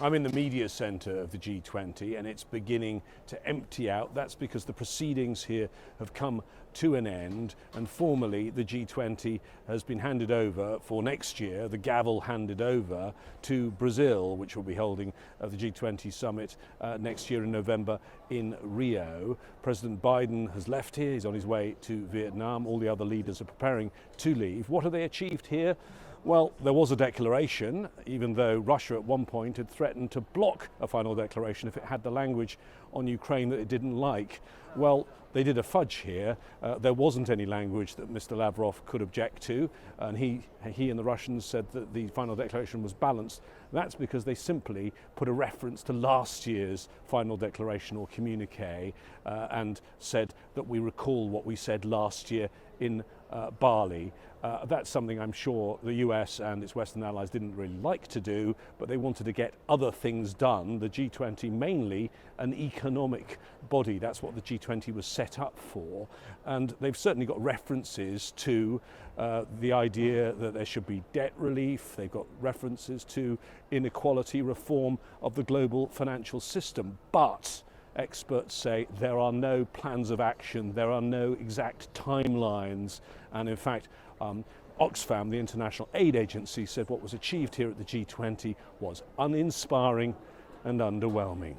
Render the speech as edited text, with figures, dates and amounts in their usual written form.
I'm in the media centre of the G20 and it's beginning to empty out. That's because the proceedings here have come to an end and formally the G20 has been handed over for next year, the gavel handed over to Brazil, which will be holding the G20 summit next year in November in Rio. President Biden has left here, he's on his way to Vietnam. All the other leaders are preparing to leave. What have they achieved here? Well, there was a declaration, even though Russia at one point had threatened to block a final declaration if it had the language on Ukraine that it didn't like. Well, they did a fudge here. There wasn't any language that Mr. Lavrov could object to, and he and the Russians said that the final declaration was balanced. That's because they simply put a reference to last year's final declaration or communique and said that we recall what we said last year in Bali. That's something I'm sure the US and its Western allies didn't really like to do, but they wanted to get other things done. The G20 mainly an economic body. That's what the G20 was set up for. And they've certainly got references to the idea that there should be debt relief. They've got references to inequality reform of the global financial system. But experts say there are no plans of action, there are no exact timelines, and in fact Oxfam, the international aid agency, said what was achieved here at the G20 was uninspiring and underwhelming.